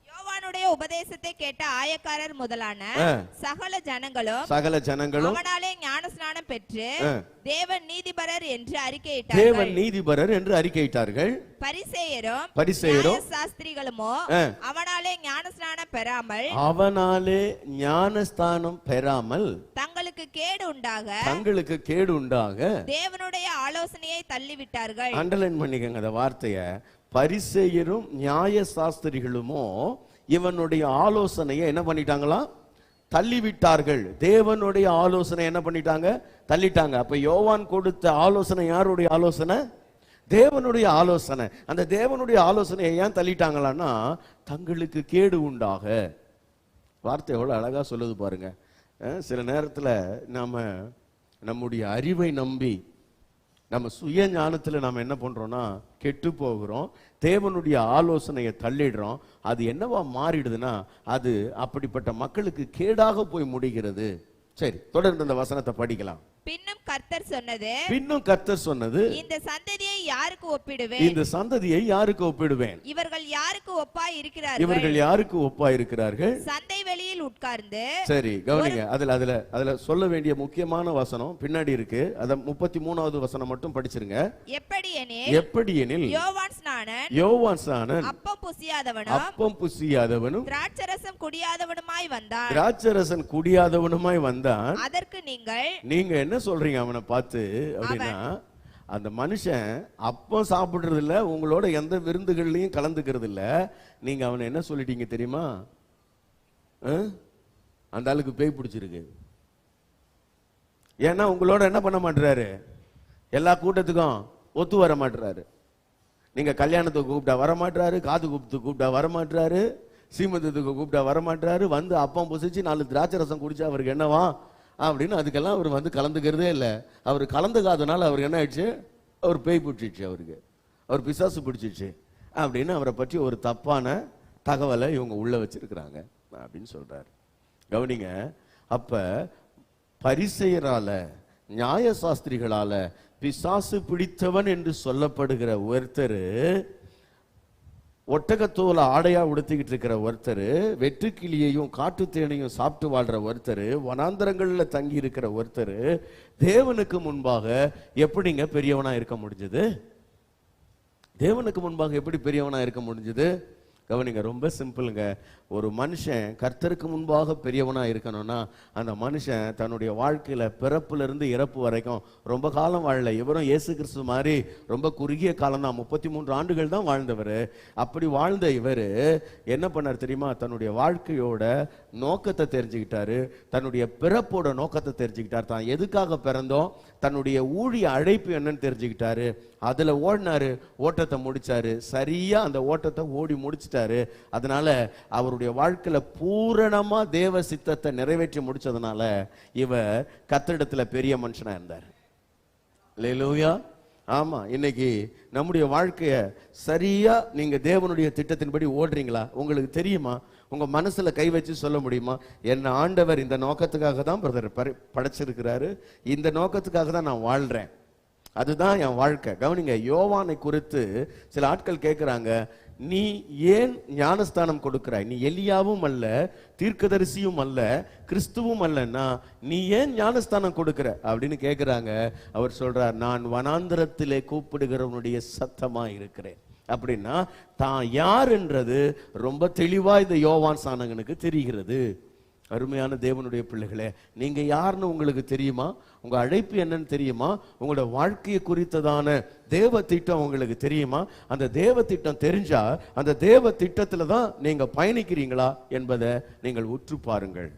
யோவானுடைய உபதேசத்தை கேட்ட ஆயக்காரர் முதலான சகல ஜனங்களும் அவனாலே ஞானஸ்நானம் பெற்று தேவன் நீதிபரர் என்று அறிக்கையிட்டார்கள். பரிசேயரும் சாஸ்திரிகளுமோ அவனாலே ஞானஸ்நானம் பெறாமல் தங்களுக்கு கேடு உண்டாக தேவனுடைய ஆலோசனையை தள்ளிவிட்டார்கள்.
அண்டர்லைன் பண்ணிக்கங்க அந்த வார்த்தையை. பரிசேயரும் நியாய சாஸ்திரிகளுமோ இவனுடைய ஆலோசனையை என்ன பண்ணிட்டாங்களா? தள்ளிவிட்டார்கள். தேவனுடைய ஆலோசனை என்ன பண்ணிட்டாங்க? தள்ளிட்டாங்க. அப்ப யோவான் கொடுத்த ஆலோசனை யாருடைய ஆலோசனை? தேவனுடைய ஆலோசனை. அந்த தேவனுடைய ஆலோசனையை ஏன் தள்ளிட்டாங்களான்னா தங்களுக்கு கேடு உண்டாக. வார்த்தை எவ்வளவு அழகா சொல்லுது பாருங்க. சில நேரத்தில் நாம நம்முடைய அறிவை நம்பி நம்ம சுய ஞானத்தில் நாம் என்ன பண்றோம்னா கெட்டு போகிறோம். தேவனுடைய ஆலோசனையை தள்ளிடுறோம். அது என்னவா மாறிடுதுன்னா அது அப்படிப்பட்ட மக்களுக்கு கேடாக போய் முடிகிறது. சரி, தொடர்ந்து அந்த வசனத்தை படிக்கலாம்.
பின்னும் கர்த்தர் சொன்னது இந்த சந்ததியை யாருக்கு ஒப்பிடுவேன்? இவர்கள் யாருக்கு ஒப்பாய் இருக்கிறார்கள்? சந்தை வெளியில் உட்கார்ந்து.
சரி, கவனிங்க. அதுல சொல்ல வேண்டிய முக்கியமான வசனம் பின்னாடி இருக்கு. அத 33வது வசனம் மட்டும் படிச்சிருங்க. எப்படியெனில் யோவான் ஸ்நானன் அப்பம் புசியாதவனும் திராட்சரசம் குடியாதவனுமாய் வந்தான்.
அதற்கு
நீங்க என்ன சொல்றீங்க அவனை பார்த்து அப்படின்னா, அந்த மனுஷன் அப்பம் சாப்பிடுறது இல்ல, உங்களோட எந்த விருந்துகள்லையும் கலந்துக்கிறது இல்ல. நீங்க அவனை என்ன சொல்லிட்டீங்க தெரியுமா? அந்த ஆளுக்கு பேய் பிடிச்சிருக்கு. ஏன்னா உங்களோட என்ன பண்ண மாட்டாரு, எல்லா கூட்டத்துக்கும் ஒத்து வர மாட்டாரு. நீங்க கல்யாணத்துக்கு கூப்பிட்டா வர மாட்டாரு, காது கூப்பிட்டா வர மாட்டாரு, சீமந்தத்துக்கு கூப்பிட்டா வர மாட்டாரு. வந்து அப்பம் புசிச்சு 4 திராட்சை ரசம் குடிச்சா அவருக்கு என்னவா அப்படின்னு அதுக்கெல்லாம் அவர் வந்து கலந்துக்கிறதே இல்லை. அவர் கலந்துக்காதனால அவருக்கு என்ன ஆயிடுச்சு? அவர் பேய் பிடிச்சிடுச்சு, அவர் பிசாசு பிடிச்சிடுச்சு அப்படின்னு அவரை பற்றி ஒரு தப்பான தகவலை இவங்க உள்ள வச்சிருக்கிறாங்க அப்படின்னு சொல்றாரு. கவனிங்க, அப்ப பரிசேயரால நியாய சாஸ்திரிகளால பிசாசு பிடித்தவன் என்று சொல்லப்படுகிற ஒருத்தர், ஒட்டகத்தோல ஆடையா உடுத்திக்கிட்டு இருக்கிற ஒருத்தர், வெட்டுக்கிளியையும் காட்டுத்தேனையும் சாப்பிட்டு வாழ்ற ஒருத்தர், வனாந்தரங்கள்ல தங்கி இருக்கிற ஒருத்தர் தேவனுக்கு முன்பாக எப்படிங்க பெரியவனா இருக்க முடிஞ்சது? தேவனுக்கு முன்பாக எப்படி பெரியவனா இருக்க முடிஞ்சது? கவனிங்க, ரொம்ப சிம்பிளுங்க. ஒரு மனுஷன் கர்த்தருக்கு முன்பாக பெரியவனா இருக்கணும்னா அந்த மனுஷன் தன்னுடைய வாழ்க்கையில பிறப்புல இருந்து இறப்பு வரைக்கும் ரொம்ப காலம் வாழல. இவரும் இயேசு கிறிஸ்து மாதிரி ரொம்ப குறுகிய காலம் தான், 33 ஆண்டுகள் தான் வாழ்ந்தவர். அப்படி வாழ்ந்த இவர் என்ன பண்ணார் தெரியுமா? தன்னுடைய வாழ்க்கையோட நோக்கத்தை தெரிஞ்சுக்கிட்டாரு, தன்னுடைய பிறப்போட நோக்கத்தை தெரிஞ்சுக்கிட்டார், தான் எதுக்காக பிறந்தோம், தன்னுடைய ஊழிய அழைப்பு என்னன்னு தெரிஞ்சுக்கிட்டாரு. அதுல ஓடினாரு, ஓட்டத்தை முடிச்சாரு, சரியா அந்த ஓட்டத்தை ஓடி முடிச்சிட்டாரு. அதனால அவருடைய வாழ்க்கையில பூரணமா தேவ சித்தத்தை நிறைவேற்றி முடிச்சதுனால இவர் கர்த்தரிடத்துல பெரிய மனுஷனா இருந்தார். அல்லேலூயா. ஆமா, இன்னைக்கு நம்முடைய வாழ்க்கைய சரியா நீங்க தேவனுடைய திட்டத்தின்படி ஓடுறீங்களா? உங்களுக்கு தெரியுமா? உங்க மனசுல கை வச்சு சொல்ல முடியுமா? என்ன ஆண்டவர் இந்த நோக்கத்துக்காக தான் பிரதர் படைச்சிருக்கிறாரு, இந்த நோக்கத்துக்காக தான் நான் வாழ்றேன், அதுதான் என் வாழ்க்கை. கவனிங்க, யோவானை குறித்து சில ஆட்கள் கேட்கிறாங்க, நீ ஏன் ஞானஸ்தானம் கொடுக்கிறாய்? நீ எலியாவும் அல்ல, தீர்க்கதரிசியும் அல்ல, கிறிஸ்துவும் அல்லன்னா நீ ஏன் ஞானஸ்தானம் கொடுக்கிற அப்படின்னு கேட்கிறாங்க. அவர் சொல்றார், நான் வனாந்திரத்திலே கூப்பிடுகிறவனுடைய சத்தமா இருக்கிறேன். அப்படின்னா தான் யார் என்றது ரொம்ப தெளிவா இந்த யோவான் ஸ்நானகனுக்கு தெரிகிறது. அருமையான தேவனுடைய பிள்ளைகளே, நீங்க யாருன்னு உங்களுக்கு தெரியுமா? உங்க அழைப்பு என்னன்னு தெரியுமா? உங்களோட வாழ்க்கையை குறித்ததான தேவ திட்டம் உங்களுக்கு தெரியுமா? அந்த தேவ திட்டம் தெரிஞ்சா அந்த தேவ திட்டத்துல தான் நீங்க பயணிக்கிறீங்களா என்பதை நீங்கள் உற்று பாருங்கள்.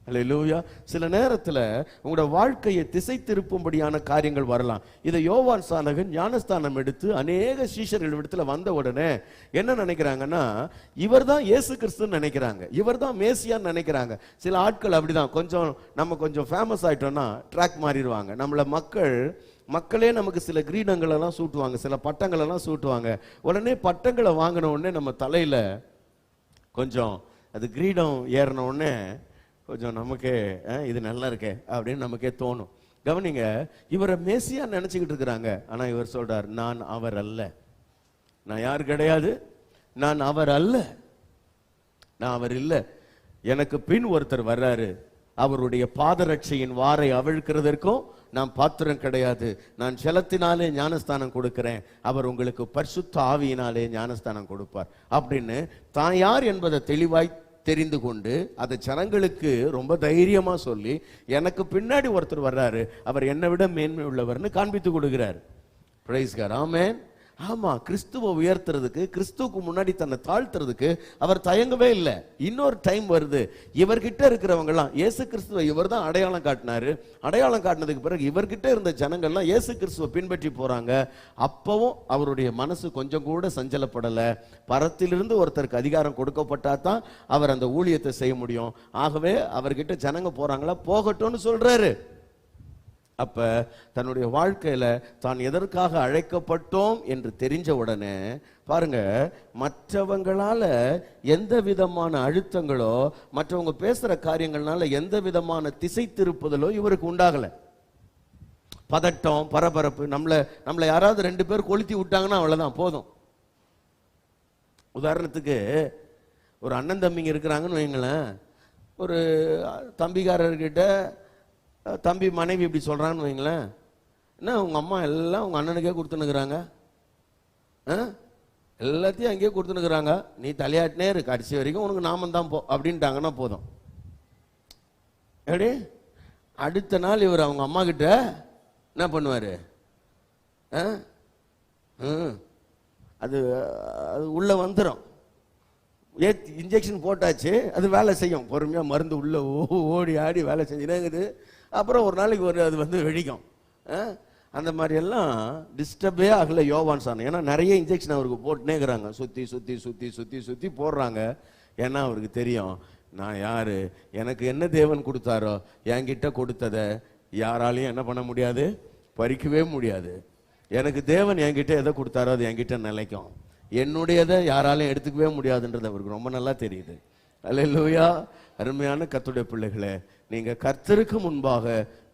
அல்லேலூயா. சில நேரத்தில் உங்களோட வாழ்க்கையை திசை திருப்பும்படியான காரியங்கள் வரலாம். இதை யோவான் ஸ்நானகன் ஞானஸ்தானம் எடுத்து அநேக சீஷர்கள் இடத்துல வந்த உடனே என்ன நினைக்கிறாங்கன்னா, இவர் தான் இயேசு கிறிஸ்துன்னு நினைக்கிறாங்க, இவர் தான் மேசியான்னு நினைக்கிறாங்க. சில ஆட்கள் அப்படிதான், நம்ம கொஞ்சம் ஃபேமஸ் ஆயிட்டோம்னா ட்ராக் மாறிடுவாங்க. நம்மள மக்களே நமக்கு சில கிரீடங்கள் எல்லாம் சூட்டுவாங்க, சில பட்டங்கள் எல்லாம் சூட்டுவாங்க. உடனே பட்டங்களை வாங்கின உடனே நம்ம தலையில கொஞ்சம் அது கிரீடம் ஏறின உடனே கொஞ்சம் நமக்கே இது நல்லா இருக்கே அப்படின்னு நமக்கே தோணும். கவனிங்க, இவரை மேசியா நினைச்சுக்கிட்டு இருக்கிறாங்க. ஆனா இவர் சொல்றார், நான் அவர் அல்ல. நான் யார் கிடையாது, நான் அவர் அல்ல, நான் அவர் இல்லை. எனக்கு பின் ஒருத்தர் வர்றாரு, அவருடைய பாதரட்சையின் வாரை அவிழ்க்கிறதற்கும் நான் பாத்திரம் கிடையாது. நான் ஜலத்தினாலே ஞானஸ்தானம் கொடுக்கிறேன், அவர் உங்களுக்கு பரிசுத்த ஆவியினாலே ஞானஸ்தானம் கொடுப்பார் அப்படின்னு தான் யார் என்பதை தெளிவாய் தெரிந்து கொண்டு அதை ஜனங்களுக்கு ரொம்ப தைரியமா சொல்லி, எனக்கு பின்னாடி ஒருத்தர் வர்றாரு, அவர் என்னை விட மேன்மை உள்ளவர்னு காண்பித்து கொடுக்கிறார். Praise God. ஆமென். ஆமா, கிறிஸ்துவை உயர்த்துறதுக்கு, கிறிஸ்துவுக்கு முன்னாடி தன்னை தாழ்த்துறதுக்கு அவர் தயங்கவே இல்லை. இன்னொரு டைம் வருது, இவர்கிட்ட இருக்கிறவங்கலாம் இயேசு கிறிஸ்துவை இவர் தான் அடையாளம் காட்டினாரு. அடையாளம் காட்டினதுக்கு பிறகு இவர்கிட்ட இருந்த ஜனங்கள்லாம் இயேசு கிறிஸ்துவை பின்பற்றி போறாங்க. அப்பவும் அவருடைய மனசு கொஞ்சம் கூட சஞ்சலப்படலை. பரத்திலிருந்து ஒருத்தருக்கு அதிகாரம் கொடுக்கப்பட்டா தான் அவர் அந்த ஊழியத்தை செய்ய முடியும். ஆகவே அவர்கிட்ட ஜனங்க போறாங்களா, போகட்டும்னு சொல்றாரு. அப்ப தன்னுடைய வாழ்க்கையில தான் எதற்காக அழைக்கப்பட்டோம் என்று தெரிஞ்ச உடனே பாருங்க, மற்றவங்களால எந்த விதமான அழுத்தங்களோ, மற்றவங்க பேசுற காரியங்கள்னால எந்த விதமான திசை திருப்புதலோ இவருக்கு உண்டாகல. பதட்டம், பரபரப்பு, நம்மளை யாராவது 2 பேர் கொளுத்தி விட்டாங்கன்னா அவ்வளவுதான், போதும். உதாரணத்துக்கு ஒரு அண்ணன் தம்பிங்க இருக்கிறாங்கன்னு வைங்களேன், ஒரு தம்பிக்காரர்கிட்ட தம்பி மனைவி இப்படி சொல்றான்னு வைங்களேன், என்ன உங்க அம்மா எல்லாம் உங்க அண்ணனுக்கே கொடுத்துனுக்குறாங்க, எல்லாத்தையும் அங்கேயே கொடுத்துனுக்குறாங்க, நீ தலையாட்டினே இரு, கடைசி வரைக்கும் உனக்கு நாமம் தான் போ அப்படின்ட்டாங்கன்னா போதும். எப்படி அடுத்த நாள் இவர் அவங்க அம்மா கிட்ட என்ன பண்ணுவாரு, அது உள்ள வந்துடும். இன்ஜெக்ஷன் போட்டாச்சு, அது வேலை செய்யும், பொறுமையா மருந்து உள்ள ஓடி ஆடி வேலை செஞ்சுனேங்குது. அப்புறம் ஒரு நாளைக்கு அது வந்து வெடிக்கும். அந்த மாதிரி எல்லாம் டிஸ்டர்பே ஆகல யோவான் ஸ்நானகன். ஏன்னா நிறைய இன்ஜெக்ஷன் அவருக்கு போட்டுனே இருக்கிறாங்க, சுத்தி சுத்தி சுத்தி சுத்தி சுத்தி போடுறாங்க. ஏன்னா அவருக்கு தெரியும், நான் யாரு, எனக்கு என்ன தேவன் கொடுத்தாரோ என்கிட்ட கொடுத்ததை யாராலையும் என்ன பண்ண முடியாது, பறிக்கவே முடியாது. எனக்கு தேவன் என்கிட்ட எதை கொடுத்தாரோ அது என்கிட்ட நிலைக்கும், என்னுடையதை யாராலையும் எடுத்துக்கவே முடியாதுன்றது அவருக்கு ரொம்ப நல்லா தெரியுது. அல்லேலூயா. அருமையான கர்த்தருடைய பிள்ளைகளே, நீங்க கர்த்தருக்கு முன்பாக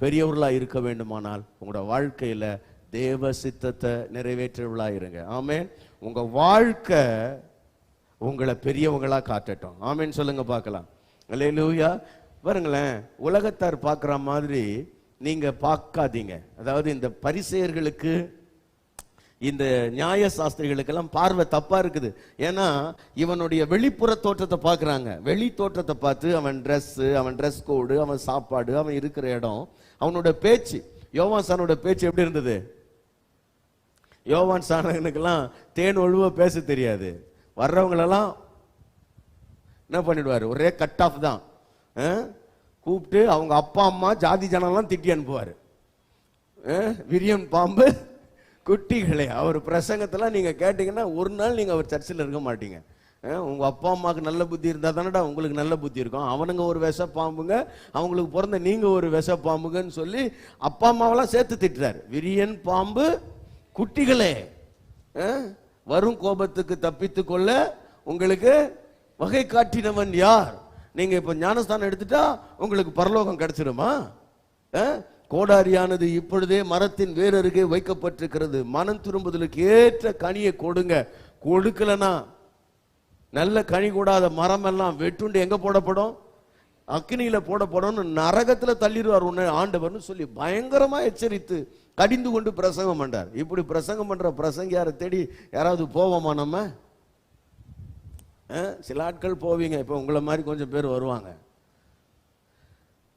பெரியவர்களா இருக்க வேண்டுமானால் உங்களோட வாழ்க்கையில தேவ சித்தத்தை நிறைவேற்றவர்களா இருங்க. ஆமென். உங்க வாழ்க்கை உங்களை பெரியவங்களா காட்டட்டும். ஆமென் சொல்லுங்க பார்க்கலாம். அல்லேலூயா. பாருங்களேன், உலகத்தார் பார்க்குற மாதிரி நீங்க பார்க்காதீங்க. அதாவது இந்த பரிசேயர்களுக்கு, இந்த நியாய சாஸ்திரிகளுக்கெல்லாம் பார்வை தப்பா இருக்குது. ஏன்னா இவனுடைய வெளிப்புற தோற்றத்தை பார்க்குறாங்க. வெளி தோற்றத்தை பார்த்து அவன் ட்ரெஸ் கோடு, அவன் சாப்பாடு, அவன் இருக்கிற இடம், அவனோட பேச்சு. யோவான் ஸ்நானகனோட பேச்சு எப்படி இருந்தது? யோவான் ஸ்நானகனுக்கெல்லாம் தேன் ஒழுவ பேச தெரியாது. வர்றவங்களெல்லாம் என்ன பண்ணிடுவார், ஒரே கட் ஆஃப் தான். கூப்பிட்டு அவங்க அப்பா அம்மா ஜாதி ஜனம்லாம் திட்டி அனுப்புவார். விரியன் பாம்பு குட்டிகளே, அவர் பிரசங்கத்தெல்லாம் நீங்க கேட்டீங்கன்னா ஒரு நாள் நீங்க அவர் சர்ச்சில் இருக்க மாட்டீங்க. உங்க அப்பா அம்மாவுக்கு நல்ல புத்தி இருந்தா தானடா உங்களுக்கு நல்ல புத்தி இருக்கும். அவனுங்க ஒரு விஷ பாம்புங்க, அவங்களுக்கு பிறந்த நீங்க ஒரு விஷ பாம்புங்கன்னு சொல்லி அப்பா அம்மாவெல்லாம் சேர்த்து திட்டுறாரு. விரியன் பாம்பு குட்டிகளே, வரும் கோபத்துக்கு தப்பித்துக் கொள்ள உங்களுக்கு வகை காட்டினவன் யார்? நீங்க இப்ப ஞானஸ்தானம் எடுத்துட்டா உங்களுக்கு பரலோகம் கிடைச்சிருமா? கோடாரியானது இப்பொழுதே மரத்தின் வேர் அருகே வைக்கப்பட்டிருக்கிறது, மனம் திரும்புதலுக்கு ஏற்ற கனியை கொடுங்க. கொடுக்கலனா நல்ல கனி கூடாத மரம் எல்லாம் வெட்டுண்டு எங்க போடப்படும்? அக்னியில போடப்படும், நரகத்துல தள்ளிடுவார் உன்னை ஆண்டவர்னு சொல்லி பயங்கரமா எச்சரித்து கடிந்து கொண்டு பிரசங்கம் பண்றார். இப்படி பிரசங்கம் பண்ற பிரசங்கியாரை தேடி யாராவது போவோமா நம்ம? சில ஆட்கள் போவீங்க, இப்ப உங்களை மாதிரி கொஞ்சம் பேர் வருவாங்க.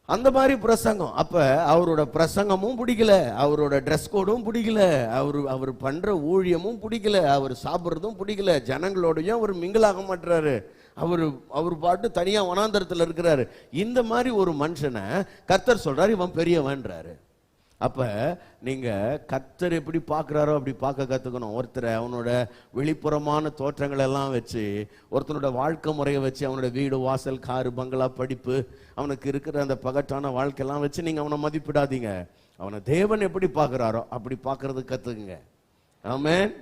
அந்த மாதிரி பிரசங்கம். அப்ப அவரோட பிரசங்கமும் பிடிக்கல, அவரோட ட்ரெஸ் கோடும் பிடிக்கல, அவர் பண்ற ஊழியமும் பிடிக்கல, அவர் சாப்பிட்றதும் பிடிக்கல, ஜனங்களோடையும் அவர் மிங்கிளாக மாட்டுறாரு, அவர் பாட்டு தனியா வனாந்தரத்தில் இருக்கிறாரு. இந்த மாதிரி ஒரு மனுஷனை கர்த்தர் சொல்றாரு இவன் பெரியவன்றாரு. அப்ப நீங்க கர்த்தர் எப்படி பார்க்கிறாரோ அப்படி பார்க்க கத்துக்கணும். ஒருத்தரை அவனோட வெளிப்புறமான தோற்றங்கள் எல்லாம் வச்சு, ஒருத்தனோட வாழ்க்கை முறையை வச்சு, அவனோட வீடு வாசல் காரு பங்களா படிப்பு அவனுக்கு இருக்கிற அந்த பகட்டான வாழ்க்கையெல்லாம் வச்சு நீங்க அவனை மதிப்பிடாதீங்க. அவனை தேவன் எப்படி பார்க்கிறாரோ அப்படி பார்க்கறது கத்துக்குங்க. ஆமென்,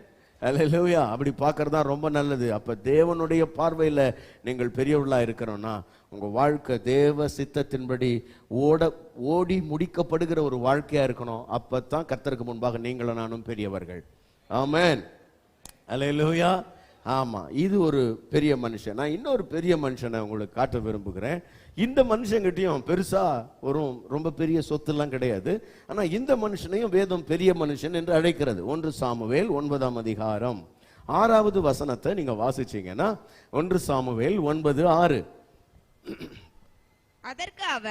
அல்லேலூயா. அப்படி பார்க்கறதா ரொம்ப நல்லது. அப்ப தேவனுடைய பார்வையில நீங்கள் பெரியவர்களா இருக்கிறோம்னா உங்க வாழ்க்கை தேவ சித்தத்தின்படி ஓடி முடிக்கப்படுகிற ஒரு வாழ்க்கையா இருக்கணும். அப்பதான் கர்த்தருக்கு முன்பாக நீங்களும் நானும் பெரியவர்கள். ஆமென், அல்லேலூயா. ஆமா, இது ஒரு பெரிய மனுஷன். நான் இன்னொரு பெரிய மனுஷனை உங்களுக்கு காட்ட விரும்புகிறேன். இந்த மனுஷங்கிட்டையும் பெருசா ரொம்ப பெரிய சொத்துலாம் கிடையாது. ஆனா இந்த மனுஷனையும் வேதம் பெரிய மனுஷன் என்று அழைக்கிறது. 1 சாமுவேல் 9ஆம் அதிகாரம் 6வது வசனத்தை நீங்க வாசிச்சீங்கன்னா 1 சாமுவேல் 9:6.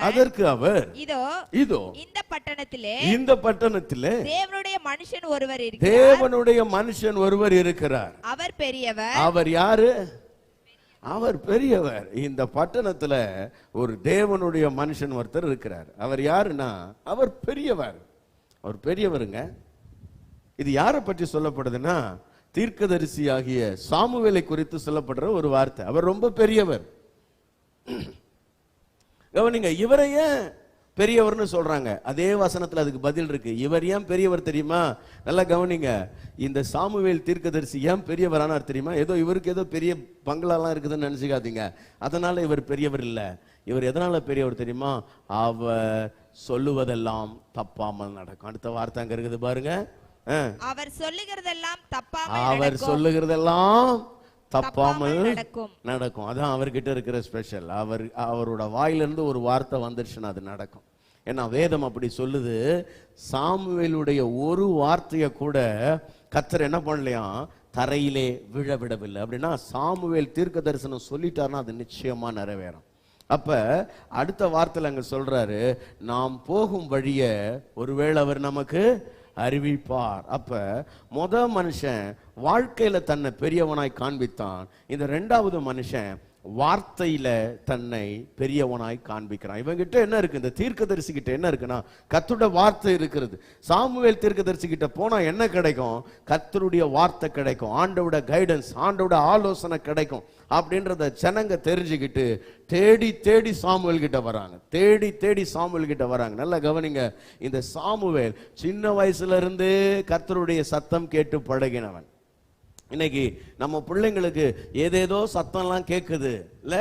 அதற்கு அவர் இதோ இந்த பட்டணத்திலே தேவனுடைய மனுஷன் ஒருவர் இருக்கிறார்.
அவர் பெரியவர்.
அவர் யாரு? அவர் பெரியவர். இந்த பட்டணத்துல ஒரு தேவனுடைய மனுஷன் ஒருத்தர் இருக்கிறார். அவர் யாருன்னா அவர் பெரியவர். அவர் பெரியவருங்க. இது யாரை பற்றி சொல்லப்படுதுன்னா தீர்க்கதரிசி ஆகிய சாமுவேலை குறித்து சொல்லப்படுற ஒரு வார்த்தை. அவர் ரொம்ப பெரியவர். கவனிங்க, இவரையே பெரியவர்னு சொல்றாங்க. அதே வசனத்துல அதுக்கு பதில் இருக்கு. இவர் ஏன் பெரியவர் தெரியுமா? நல்லா கவனிங்க. இந்த சாமுவேல் தீர்க்கதரிசி ஏன் பெரியவரானார் தெரியுமா? ஏதோ இவருக்கு ஏதோ பெரிய பங்களாலாம் இருக்குதுன்னு நினைச்சுக்காதீங்க. அதனால இவர் பெரியவர் இல்ல. இவர் எதனால பெரியவர் தெரியுமா? அவர் சொல்லுவதெல்லாம் தப்பாமல் நடக்கும். அடுத்த வார்த்தை அங்க இருக்குது பாருங்க.
அவர் சொல்லுகிறதெல்லாம்
தப்பாமல் நடக்கும். அதான் அவர்கிட்ட இருக்கிற ஸ்பெஷல். அவரோட வாயிலிருந்து ஒரு வார்த்தை வந்துருச்சுன்னா அது நடக்கும். ஏன்னா வேதம் அப்படி சொல்லுது. சாமுவேலுடைய ஒரு வார்த்தையை கூட கர்த்தர் என்ன பண்ணலையாம், தரையிலே விழவிடவில்லை. அப்படின்னா சாமுவேல் தீர்க்க தரிசனம் சொல்லிட்டாருன்னா அது நிச்சயமா நிறைவேறும். அப்ப அடுத்த வார்த்தையில அங்க சொல்றாரு, நாம் போகும் வழிய ஒருவேளை அவர் நமக்கு அறிவிப்பார். அப்ப மனுஷன் வாழ்க்கையில தன்னை பெரியவனாய் காண்பித்தான். இந்த 2வது மனுஷன் வார்த்தையில தன்னை பெரியவனாய் காண்பிக்கிறான். இவங்கிட்ட என்ன இருக்கு? இந்த தீர்க்கதரிசி கிட்ட என்ன இருக்குன்னா கர்த்தருடைய வார்த்தை இருக்கிறது. சாமுவேல் தீர்க்கதரிசி கிட்ட போனா என்ன கிடைக்கும்? கர்த்தருடைய வார்த்தை கிடைக்கும், ஆண்டவருடைய கைடன்ஸ், ஆண்டவருடைய ஆலோசனை கிடைக்கும். அப்படின்றத ஜனங்க தெரிஞ்சுக்கிட்டு தேடி தேடி சாமுவேல் கிட்ட வராங்க. நல்லா கவனிங்க. இந்த சாமுவேல் சின்ன வயசுல இருந்து கர்த்தருடைய சத்தம் கேட்டு பழகினவன். இன்னைக்கு நம்ம பிள்ளைங்களுக்கு ஏதேதோ சத்தம்லாம் கேட்குது இல்ல?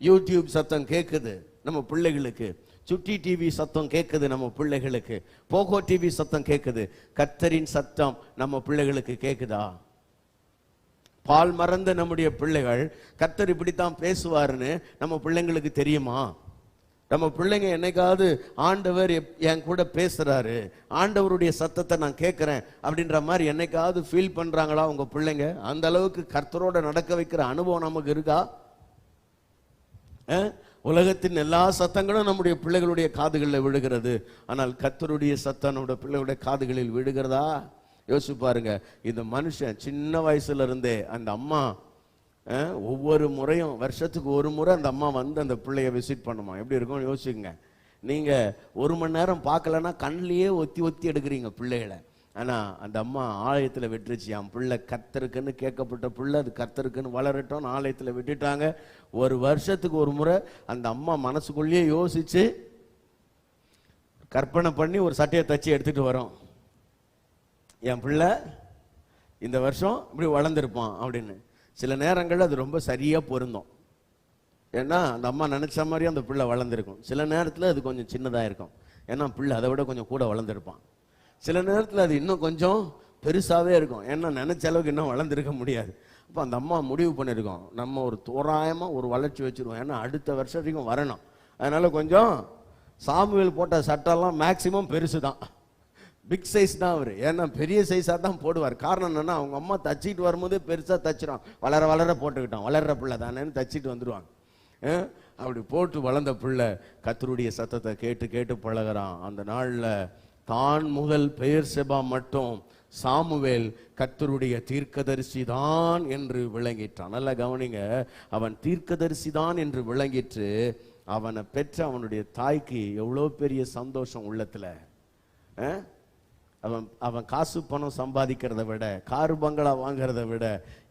யூடியூப் சத்தம் கேட்குது நம்ம பிள்ளைகளுக்கு, சுட்டி டிவி சத்தம் கேட்குது நம்ம பிள்ளைகளுக்கு, போகோ டிவி சத்தம் கேட்குது. கர்த்தரின் சத்தம் நம்ம பிள்ளைகளுக்கு கேட்குதா? பால் மறந்த நம்முடைய பிள்ளைகள் கர்த்தர் இப்படித்தான் பேசுவாருன்னு நம்ம பிள்ளைங்களுக்கு தெரியுமா? நம்ம பிள்ளைங்க என்னைக்காவது ஆண்டவர் என் கூட பேசுறாரு, ஆண்டவருடைய சத்தத்தை நான் கேட்கிறேன் அப்படின்ற மாதிரி என்னைக்காவது ஃபீல் பண்றாங்களா உங்க பிள்ளைங்க? அந்த அளவுக்கு கர்த்தரோட நடக்க வைக்கிற அனுபவம் நமக்கு இருக்கா? உலகத்தின் எல்லா சத்தங்களும் நம்முடைய பிள்ளைகளுடைய காதுகளில் விழுகிறது. ஆனால் கர்த்தருடைய சத்தம் நம்முடைய பிள்ளைகளுடைய காதுகளில் விழுகிறதா? யோசிச்சு பாருங்க. இந்த மனுஷன் சின்ன வயசுல இருந்தே அந்த அம்மா ஒவ்வொரு முறையும் வருஷத்துக்கு ஒரு முறை அந்த அம்மா வந்து அந்த பிள்ளைய விசிட் பண்ணுமா. எப்படி இருக்கும் யோசிச்சுங்க. நீங்க 1 மணி நேரம் பார்க்கலன்னா கண்ணிலேயே ஒத்தி எடுக்கிறீங்க பிள்ளைகளை. ஆனா அந்த அம்மா ஆலயத்துல விட்டுருச்சு. என் பிள்ளை கர்த்தருக்குன்னு கேட்கப்பட்ட பிள்ளை, அது கர்த்தருக்குன்னு வளரட்டும் ஆலயத்துல விட்டுட்டாங்க. ஒரு வருஷத்துக்கு ஒரு முறை அந்த அம்மா மனசுக்குள்ளேயே யோசிச்சு கற்பனை பண்ணி ஒரு சட்டையை தச்சு எடுத்துட்டு வரோம். என் பிள்ளை இந்த வருஷம் இப்படி வளர்ந்துருப்பான் அப்படின்னு. சில நேரங்களில் அது ரொம்ப சரியா பொருந்தும். ஏன்னா அந்த அம்மா நினைச்ச மாதிரி அந்த பிள்ளை வளர்ந்துருக்கும். சில நேரத்தில் அது கொஞ்சம் சின்னதாக இருக்கும், ஏன்னா பிள்ளை அதை விட கொஞ்சம் கூட வளர்ந்துருப்பான். சில நேரத்தில் அது இன்னும் கொஞ்சம் பெருசாகவே இருக்கும், ஏன்னா நினைச்ச அளவுக்கு இன்னும் வளர்ந்துருக்க முடியாது. அப்போ அந்த அம்மா முடிவு பண்ணியிருக்கோம், நம்ம ஒரு தோராயமாக ஒரு வளர்ச்சி வச்சுருவோம், ஏன்னா அடுத்த வருஷத்துக்கும் வரணும். அதனால கொஞ்சம் சாமுவேல் போட்ட சட்டெல்லாம் மேக்சிமம் பெருசு தான், பிக் சைஸ் தான் அவர். ஏன்னா பெரிய சைஸாக தான் போடுவார். காரணம் என்னன்னா அவங்க அம்மா தச்சிட்டு வரும்போதே பெருசாக தச்சிடும், வளர வளர போட்டுக்கிட்டோம், வளர்ற பிள்ளை தானேன்னு தச்சிட்டு வந்துடுவாங்க. அப்படி போட்டு வளர்ந்த பிள்ளை கர்த்தருடைய சத்தத்தை கேட்டு கேட்டு பழகிறான். அந்த நாளில் தான் முதல் பெயர்செபா மட்டும் சாமுவேல் கர்த்தருடைய தீர்க்கதரிசி தான் என்று விளங்கிட்டான். நல்லா கவனிங்க, அவன் தீர்க்கதரிசி தான் என்று விளங்கிட்டு அவனை பெற்ற அவனுடைய தாய்க்கு எவ்வளோ பெரிய சந்தோஷம் உள்ளத்துல. அவன் காசு பணம் சம்பாதிக்கிறத விட, காரு பங்களா வாங்கிறத விட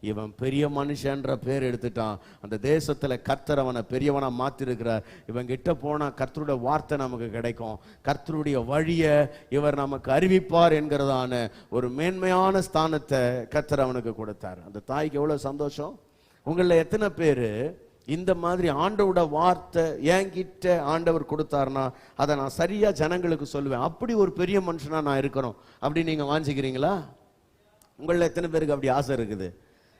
இவன் பெரிய மனுஷன்ற பேர் எடுத்துட்டான். அந்த தேசத்துல கர்த்தர் அவனை பெரியவனா மாத்திருக்கிறார். இவன் கிட்ட போனா கர்த்தருடைய வார்த்தை நமக்கு கிடைக்கும், கர்த்தருடைய வழியை இவர் நமக்கு அறிவிப்பார் என்கிறதான ஒரு மேன்மையான ஸ்தானத்தை கர்த்தர் அவனுக்கு கொடுத்தார். அந்த தாய்க்கு எவ்வளவு சந்தோஷம். உங்களில் எத்தனை பேர் இந்த மாதிரி ஆண்டவரோட வார்த்தை என்கிட்ட ஆண்டவர் கொடுத்தாருன்னா அதை நான் சரியா ஜனங்களுக்கு சொல்லுவேன், அப்படி ஒரு பெரிய மனுஷனா நான் இருக்கணும் அப்படின்னு நீங்க வாஞ்சிக்கிறீங்களா? உங்களில் எத்தனை பேருக்கு அப்படி ஆசை இருக்குது?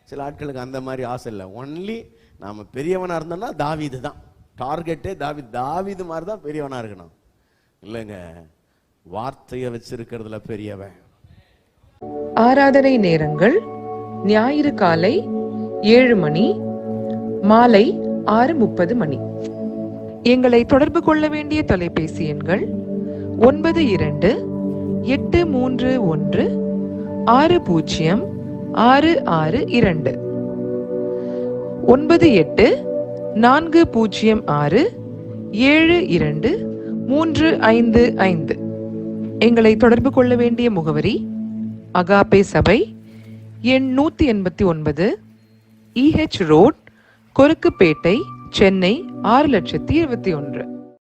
சில ஆட்களுக்கு அந்த மாதிரி ஆசை இல்லை. ஒன்லி நாம பெரியவனா இருந்தோம்னா தாவீது தான் டார்கெட்டே. தாவீது மாதிரி தான் பெரியவனா இருக்கணும். இல்லைங்க, வார்த்தையை வச்சிருக்கிறதுல பெரியவன்.
ஆராதனை நேரங்கள் ஞாயிறு காலை 7 மணி, மாலை 6:30 மணி. எங்களை தொடர்பு கொள்ள வேண்டிய தொலைபேசி எண்கள் 92-831-606662, 98-406-7235. எங்களை தொடர்பு கொள்ள வேண்டிய முகவரி அகாபே சபை, எண் 189, EH ரோட், கொருக்குப்பேட்டை, சென்னை 6,21,000.